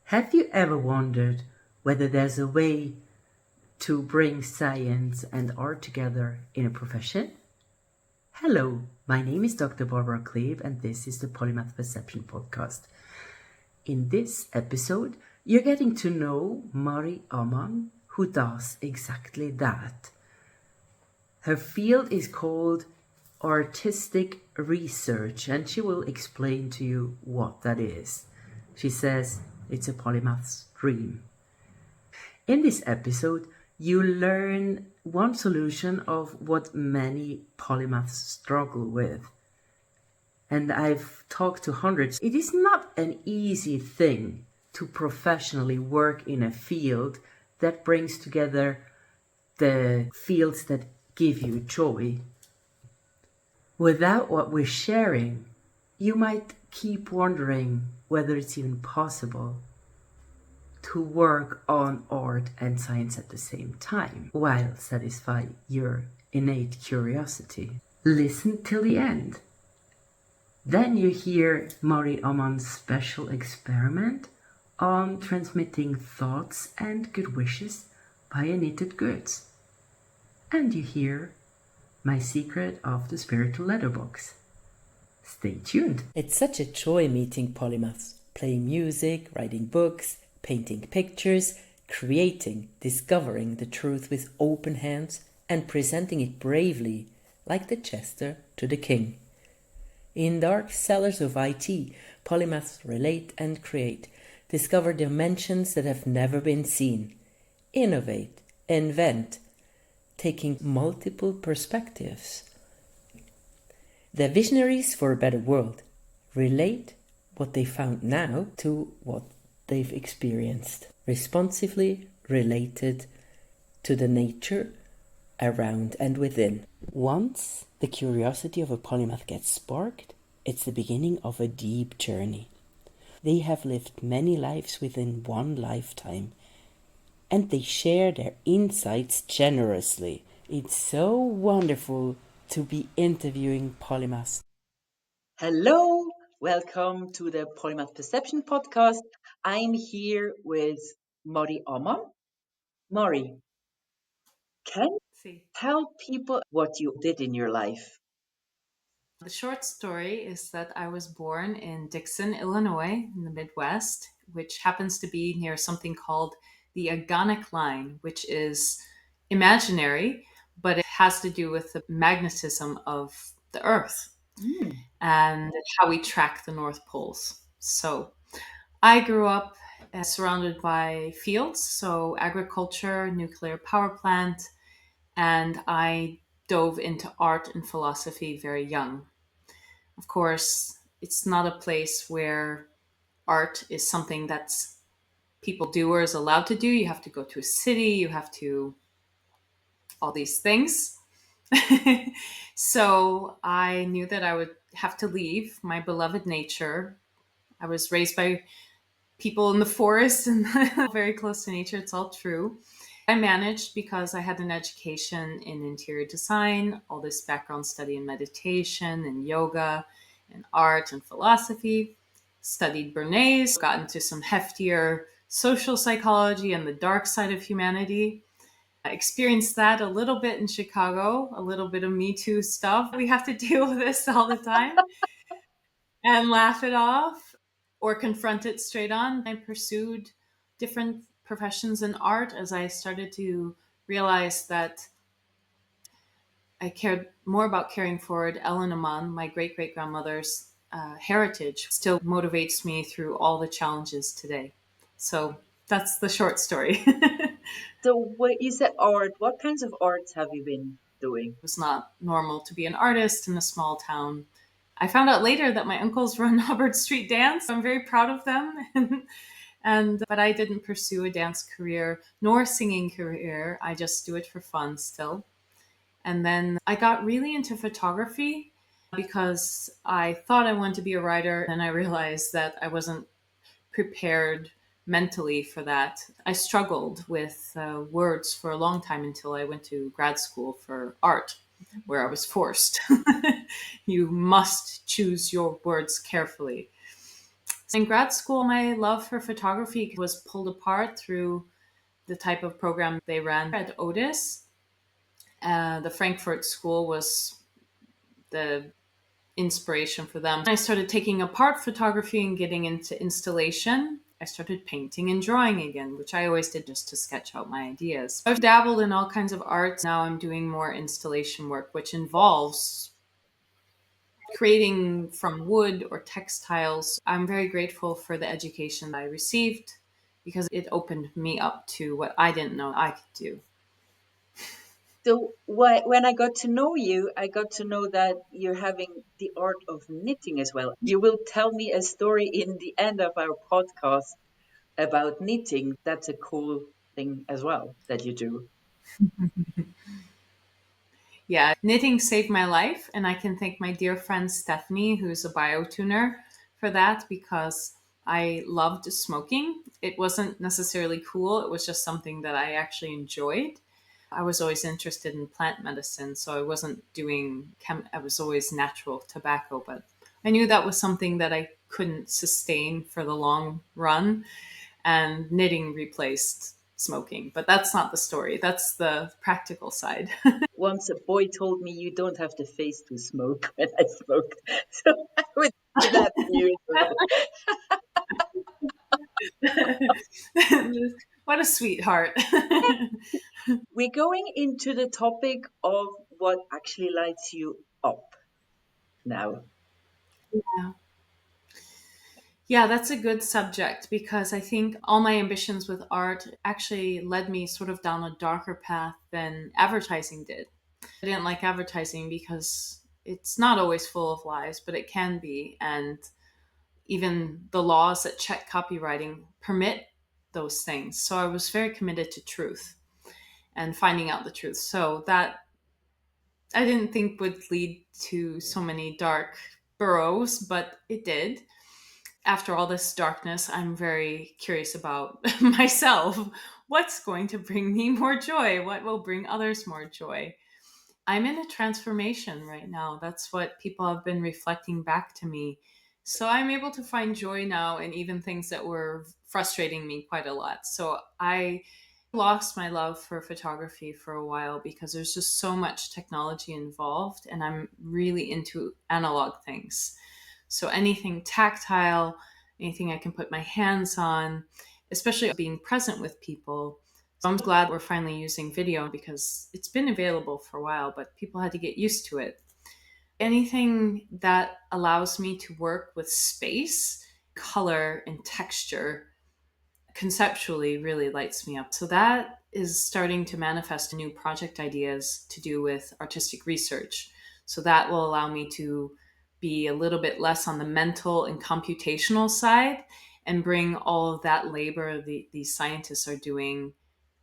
Have you ever wondered whether there's a way to bring science and art together in a profession? Hello, my name is Dr. Barbara Kleeb and this is the Polymath Perception Podcast. In this episode, you're getting to know Mari Amman, who does exactly that. Her field is called artistic research, and she will explain to you what that is. She says it's a polymath's dream. In this episode, you learn one solution of what many polymaths struggle with. And I've talked to hundreds. It is not an easy thing to professionally work in a field that brings together the fields that give you joy. Without what we're sharing, you might keep wondering whether it's even possible to work on art and science at the same time while satisfy your innate curiosity. Listen till the end. Then you hear Mari Amman's special experiment on transmitting thoughts and good wishes via knitted goods. And you hear my secret of the spiritual letterbox. Stay tuned. It's such a joy meeting polymaths, playing music, writing books, painting pictures, creating, discovering the truth with open hands and presenting it bravely, like the jester to the king. In dark cellars of IT, polymaths relate and create, discover dimensions that have never been seen, innovate, invent, taking multiple perspectives. The visionaries for a better world relate what they found now to what they've experienced, responsively related to the nature around and within. Once the curiosity of a polymath gets sparked, it's the beginning of a deep journey. They have lived many lives within one lifetime, and they share their insights generously. It's so wonderful to be interviewing polymaths. Hello, welcome to the Polymath Perception Podcast. I'm here with Mari Amman. Mari, can you See, tell people what you did in your life? the short story is that I was born in Dixon, Illinois, in the Midwest, which happens to be near something called the Agonic Line, which is imaginary, but it has to do with the magnetism of the Earth and how we track the North Poles. So I grew up surrounded by fields, so agriculture, nuclear power plant, and I dove into art and philosophy very young. Of course, it's not a place where art is something that's people do or is allowed to do. You have to go to a city, you have to all these things. So I knew that I would have to leave my beloved nature. I was raised by people in the forest and very close to nature. It's all true. I managed because I had an education in interior design, all this background study in meditation and yoga and art and philosophy. Studied Bernays, got into some heftier social psychology and the dark side of humanity. I experienced that a little bit in Chicago, a little bit of Me Too stuff. We have to deal with this all the time and laugh it off or confront it straight on. I pursued different professions in art as I started to realize that I cared more about carrying forward Ellen Amman, my great great grandmother's heritage, still motivates me through all the challenges today. So that's the short story. It So, what you said art, what kinds of arts have you been doing? was not normal to be an artist in a small town. I found out later that my uncles run Hubbard Street Dance. I'm very proud of them. And but I didn't pursue a dance career nor a singing career. I just do it for fun still. And then I got really into photography because I thought I wanted to be a writer. And I realized that I wasn't prepared mentally for that. I struggled with words for a long time until I went to grad school for art, where I was forced. You must choose your words carefully. In grad school, my love for photography was pulled apart through the type of program they ran at Otis. The Frankfurt School was the inspiration for them. I started taking apart photography and getting into installation. I started painting and drawing again, which I always did just to sketch out my ideas. I've dabbled in all kinds of art. Now I'm doing more installation work, which involves creating from wood or textiles. I'm very grateful for the education I received because it opened me up to what I didn't know I could do. So when I got to know you, I got to know that you're having the art of knitting as well. You will tell me a story in the end of our podcast about knitting. That's a cool thing as well that you do. Yeah, knitting saved my life, and I can thank my dear friend Stephanie, who's a biotuner, for that because I loved smoking. It wasn't necessarily cool, it was just something that I actually enjoyed. I was always interested in plant medicine, so I wasn't doing I was always natural tobacco, but I knew that was something that I couldn't sustain for the long run, and knitting replaced smoking. But that's not the story. That's the practical side. Once a boy told me you don't have the face to smoke when I smoked. So I would say that to you as well. What a sweetheart. We're going into the topic of what actually lights you up now. Yeah. Yeah, that's a good subject because I think all my ambitions with art actually led me sort of down a darker path than advertising did. I didn't like advertising because it's not always full of lies, but it can be. And even the laws that check copywriting permit those things. So I was very committed to truth and finding out the truth. So that I didn't think would lead to so many dark burrows, but it did. After all this darkness, I'm very curious about myself. What's going to bring me more joy? What will bring others more joy? I'm in a transformation right now. That's what people have been reflecting back to me. So I'm able to find joy now in even things that were frustrating me quite a lot. So I lost my love for photography for a while because there's just so much technology involved, and I'm really into analog things. So anything tactile, anything I can put my hands on, especially being present with people. So I'm glad we're finally using video because it's been available for a while, but people had to get used to it. Anything that allows me to work with space, color, and texture conceptually really lights me up. So that is starting to manifest new project ideas to do with artistic research. So that will allow me to be a little bit less on the mental and computational side and bring all of that labor these scientists are doing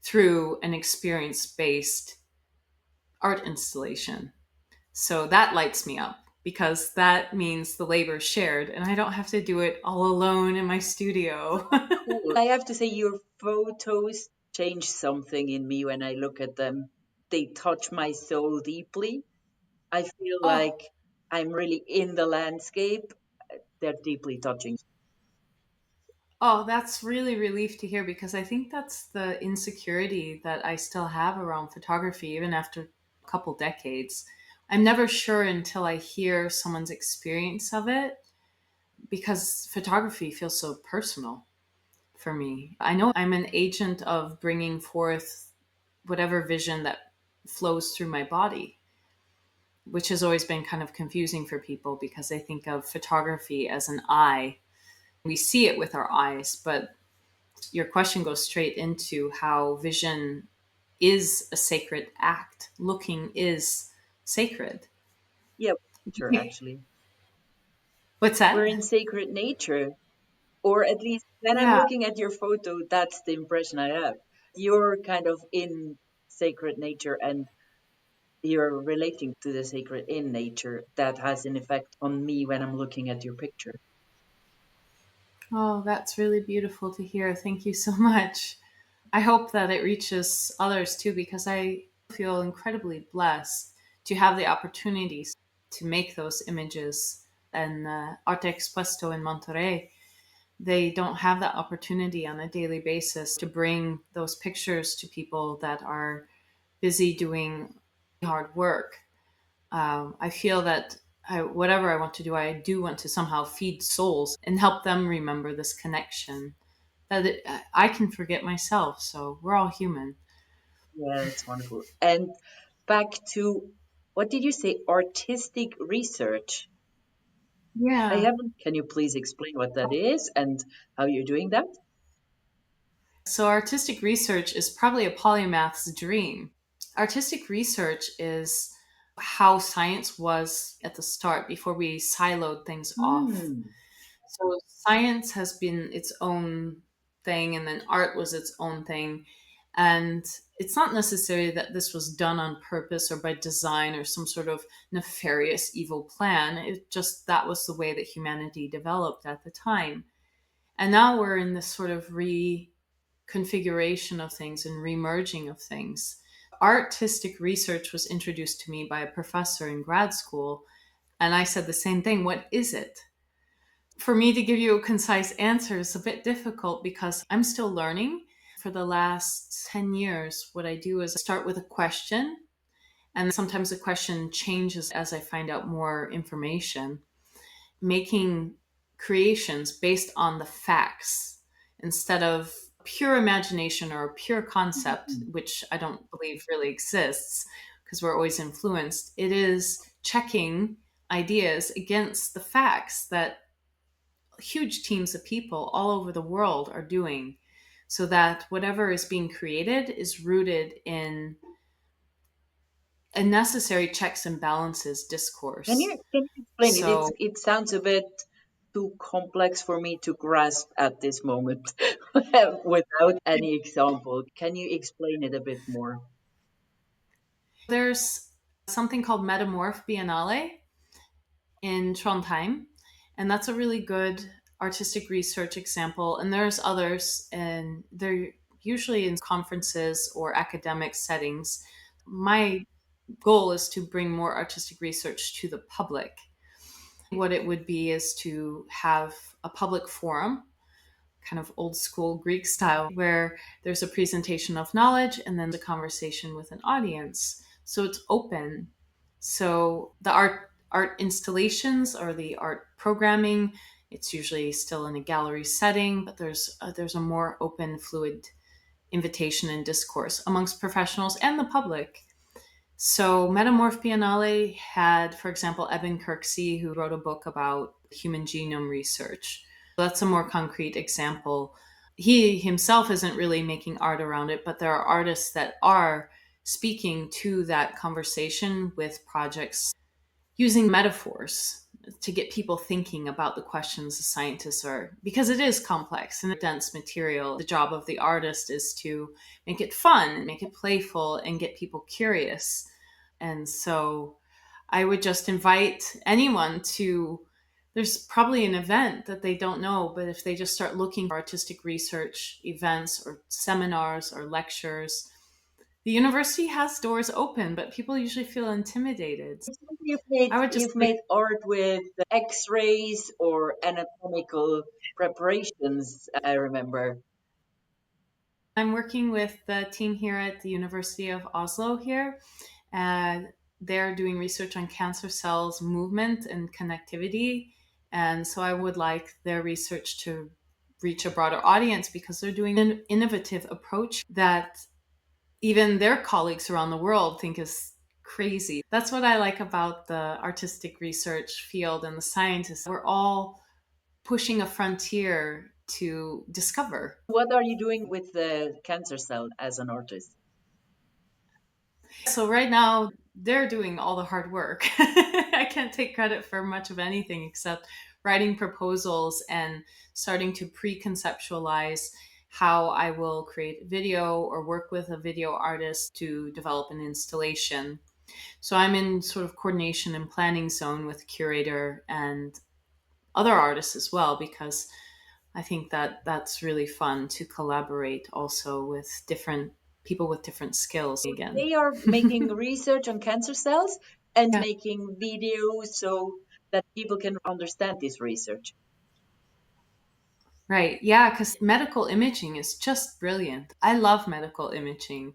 through an experience-based art installation. So that lights me up because that means the labor is shared and I don't have to do it all alone in my studio. Cool. I have to say, your photos change something in me when I look at them. They touch my soul deeply. I feel Oh, like I'm really in the landscape. They're deeply touching. oh, that's really relief to hear because I think that's the insecurity that I still have around photography, even after a couple decades. I'm never sure until I hear someone's experience of it because photography feels so personal for me. I know I'm an agent of bringing forth whatever vision that flows through my body, which has always been kind of confusing for people because they think of photography as an eye. We see it with our eyes, but your question goes straight into how vision is a sacred act. Looking is sacred. Yeah, nature, actually. What's We're that? in sacred nature, or at least when I'm Yeah. looking at your photo, that's the impression I have. You're kind of in sacred nature and you're relating to the sacred in nature. That has an effect on me when I'm looking at your picture. Oh, that's really beautiful to hear. Thank you so much. I hope that it reaches others too, because I feel incredibly blessed to have the opportunities to make those images and Arte Expuesto in Monterrey. they don't have that opportunity on a daily basis to bring those pictures to people that are busy doing hard work. I feel that whatever I want to do, I do want to somehow feed souls and help them remember this connection that I can forget myself. So we're all human. Yeah, that's wonderful. And back to, what did you say? Artistic research. I Yeah. haven't. Can you please explain what that is and how you're doing that? So artistic research is probably a polymath's dream. Artistic research is how science was at the start before we siloed things off. Hmm. So science has been its own thing, and then art was its own thing. And it's not necessarily that this was done on purpose or by design or some sort of nefarious evil plan. It just that was the way that humanity developed at the time. And now we're in this sort of reconfiguration of things and remerging of things. Artistic research was introduced to me by a professor in grad school, and I said the same thing. What is it? For me to give you a concise answer is a bit difficult because I'm still learning. For the last 10 years, what I do is start with a question, and sometimes the question changes as I find out more information, making creations based on the facts instead of pure imagination or a pure concept, which I don't believe really exists because we're always influenced. It is checking ideas against the facts that huge teams of people all over the world are doing, so that whatever is being created is rooted in a necessary checks and balances discourse. Can you explain it? So It sounds a bit too complex for me to grasp at this moment without any example. Can you explain it a bit more? there's something called Metamorph Biennale in Trondheim, and that's a really good artistic research example. And there's others, and they're usually in conferences or academic settings. My goal is to bring more artistic research to the public. What it would be is to have a public forum, kind of old school Greek style, where there's a presentation of knowledge and then the conversation with an audience. So it's open. So the art installations or the art programming, it's usually still in a gallery setting, but there's a more open, fluid invitation and discourse amongst professionals and the public. So Metamorph Biennale had, for example, Eben Kirksey, who wrote a book about human genome research. That's a more concrete example. He himself isn't really making art around it, but there are artists that are speaking to that conversation with projects using metaphors to get people thinking about the questions the scientists are, because it is complex and dense material. The job of the artist is to make it fun and make it playful and get people curious. And so I would just invite anyone to, there's probably an event that they don't know, but if they just start looking for artistic research events or seminars or lectures, the university has doors open, but people usually feel intimidated. I would just You've made art with X-rays or anatomical preparations, I remember. I'm working with the team here at the University of Oslo here, and they're doing research on cancer cells movement and connectivity. And so I would like their research to reach a broader audience because they're doing an innovative approach that even their colleagues around the world think is crazy. That's what I like about the artistic research field and the scientists. We're all pushing a frontier to discover. What are you doing with the cancer cell as an artist? So right now they're doing all the hard work. I can't take credit for much of anything except writing proposals and starting to pre-conceptualize how I will create video or work with a video artist to develop an installation. So I'm in sort of coordination and planning zone with curator and other artists as well, because I think that that's really fun to collaborate also with different people with different skills again. They are making research on cancer cells and Yeah. making videos so that people can understand this research. Right. Yeah, because medical imaging is just brilliant. I love medical imaging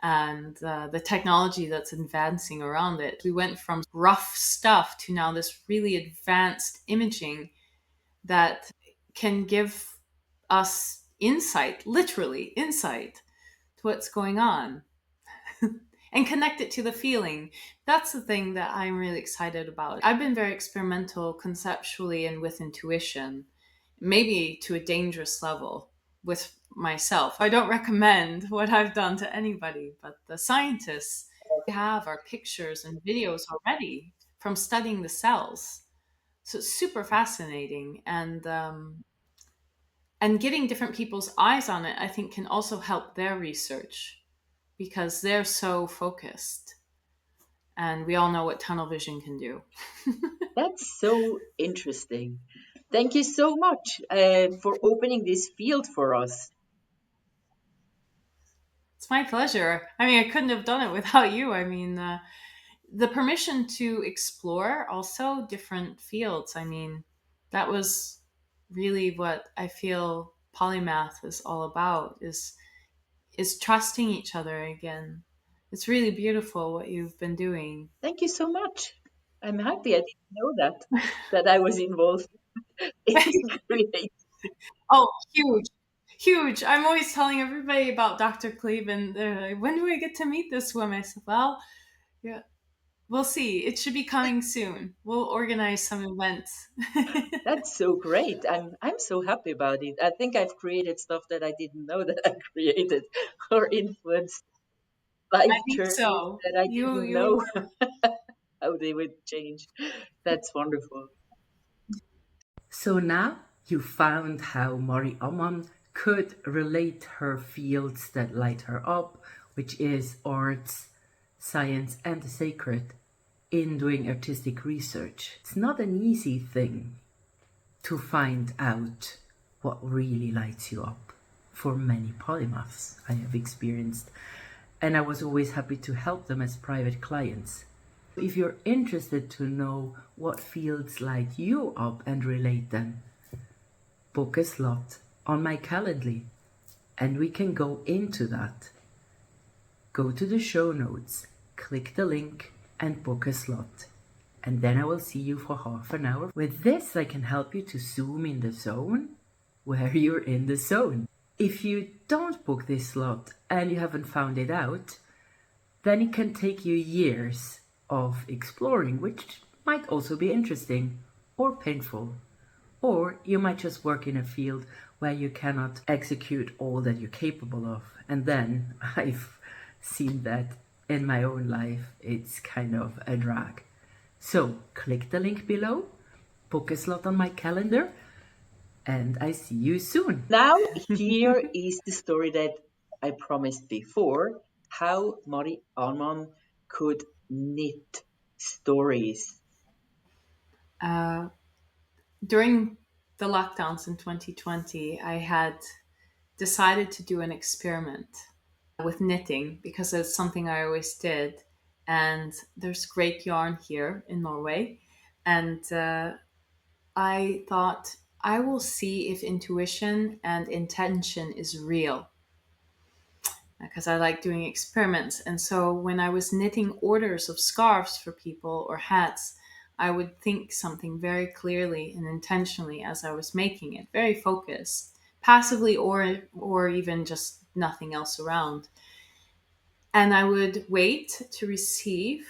and the technology that's advancing around it. We went from rough stuff to now this really advanced imaging that can give us insight, literally insight to what's going on and connect it to the feeling. That's the thing that I'm really excited about. I've been very experimental conceptually and with intuition, maybe to a dangerous level with myself. I don't recommend what I've done to anybody, but the scientists have our pictures and videos already from studying the cells. So it's super fascinating, and getting different people's eyes on it, I think, can also help their research because they're so focused, and we all know what tunnel vision can do. That's so interesting. Thank you so much for opening this field for us. It's my pleasure. I mean, I couldn't have done it without you. I mean, the permission to explore also different fields. I mean, that was really what I feel polymath is all about, is trusting each other again. It's really beautiful what you've been doing. Thank you so much. I'm happy I didn't know that I was involved in creating. Oh, huge, huge. I'm always telling everybody about Dr. Kleeb, and they're like, when do I get to meet this woman? I said, well, yeah, we'll see. It should be coming soon. We'll organize some events. That's so great. I'm so happy about it. I think I've created stuff that I didn't know that I created or influenced I life think journeys so. that I You didn't you know how they would change. That's wonderful. So now you found how Mari Amman could relate her fields that light her up, which is arts, science, and the sacred, in doing artistic research. It's not an easy thing to find out what really lights you up for many polymaths I have experienced, and I was always happy to help them as private clients. If you're interested to know what fields light you up and relate them, book a slot on my Calendly and we can go into that. Go to the show notes, click the link and book a slot. And then I will see you for half an hour. With this, I can help you to zoom in the zone where you're in the zone. If you don't book this slot and you haven't found it out, then it can take you years of exploring, which might also be interesting or painful. Or you might just work in a field where you cannot execute all that you're capable of. And then I've seen that in my own life. It's kind of a drag. So click the link below, book a slot on my calendar, and I see you soon. Now, here is the story that I promised before, how Mari Amman could knit stories. During the lockdowns in 2020, I had decided to do an experiment with knitting because it's something I always did. And there's great yarn here in Norway. And I thought, I will see if intuition and intention is real because I like doing experiments. And so when I was knitting orders of scarves for people or hats, I would think something very clearly and intentionally as I was making it, very focused, passively or even just nothing else around. And I would wait to receive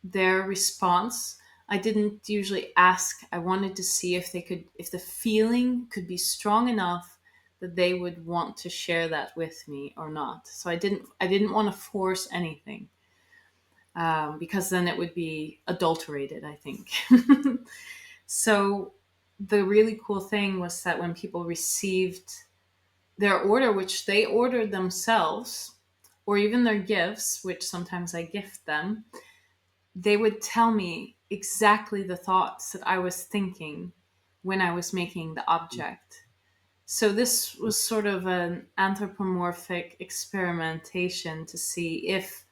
their response. I didn't usually ask. I wanted to see if the feeling could be strong enough that they would want to share that with me or not. So I didn't want to force anything because then it would be adulterated, I think. So the really cool thing was that when people received their order, which they ordered themselves, or even their gifts, which sometimes I gift them, they would tell me exactly the thoughts that I was thinking when I was making the object. So this was sort of an anthropomorphic experimentation to see if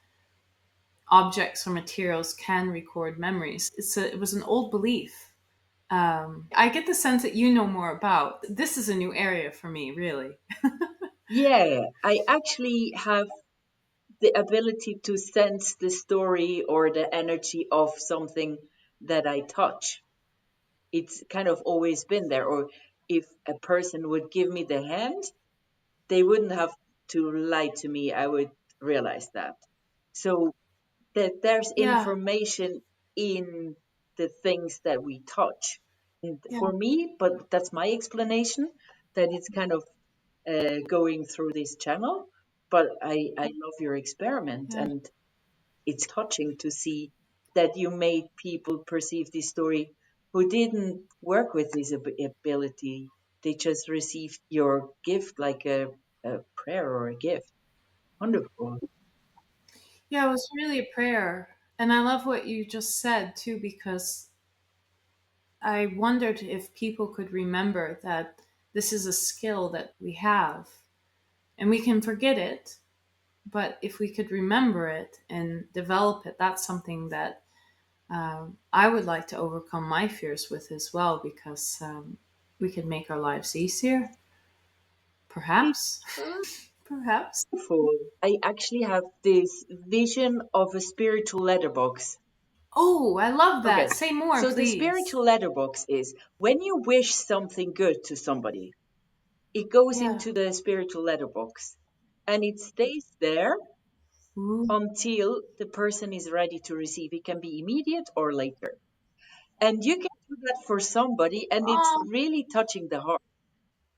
objects or materials can record memories. It was an old belief I get the sense that you know more about. This is a new area for me, really. Yeah, I actually have the ability to sense the story or the energy of something that I touch. It's kind of always been there. Or if a person would give me the hand, they wouldn't have to lie to me. I would realize that. So that there's Yeah, information in the things that we touch. And yeah, for me, but that's my explanation, that it's kind of going through this channel. But I love your experiment, yeah, and it's touching to see that you made people perceive this story who didn't work with this ability. They just received your gift like a prayer or a gift. Wonderful. yeah. It was really a prayer, and I love what you just said too, because I wondered if people could remember that this is a skill that we have, and we can forget it. But if we could remember it and develop it, that's something that I would like to overcome my fears with as well, because we could make our lives easier, perhaps. Perhaps. Wonderful. I actually have this vision of a spiritual letterbox. Oh, I love that. Okay, Say more, so the please. spiritual letterbox is when you wish something good to somebody, it goes Yeah. into the spiritual letterbox and it stays there Ooh. until the person is ready to receive. It can be immediate or later. And you can do that for somebody, and it's Oh, really touching the heart.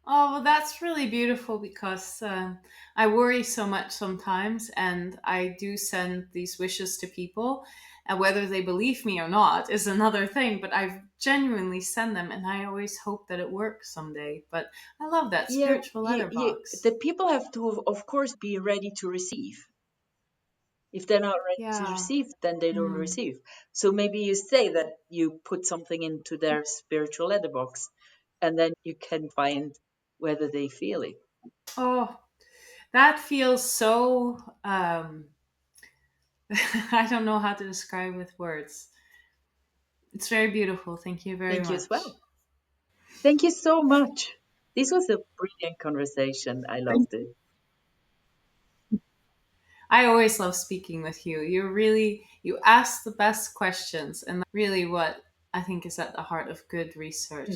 oh, well, that's really beautiful, because I worry so much sometimes, and I do send these wishes to people, and whether they believe me or not is another thing. But I genuinely send them, and I always hope that it works someday. But I love that Yeah, spiritual letterbox. the people have to, of course, be ready to receive. If they're not ready to Yeah. receive, then they don't Mm. receive. So maybe you say that you put something into their spiritual letterbox, and then you can find whether they feel it. Oh, that feels so. I don't know how to describe with words. It's very beautiful. Thank you very Thank you as much. well. Thank you so much. This was a brilliant conversation. I loved it. I always love speaking with you. You ask the best questions, and that's really what I think is at the heart of good research.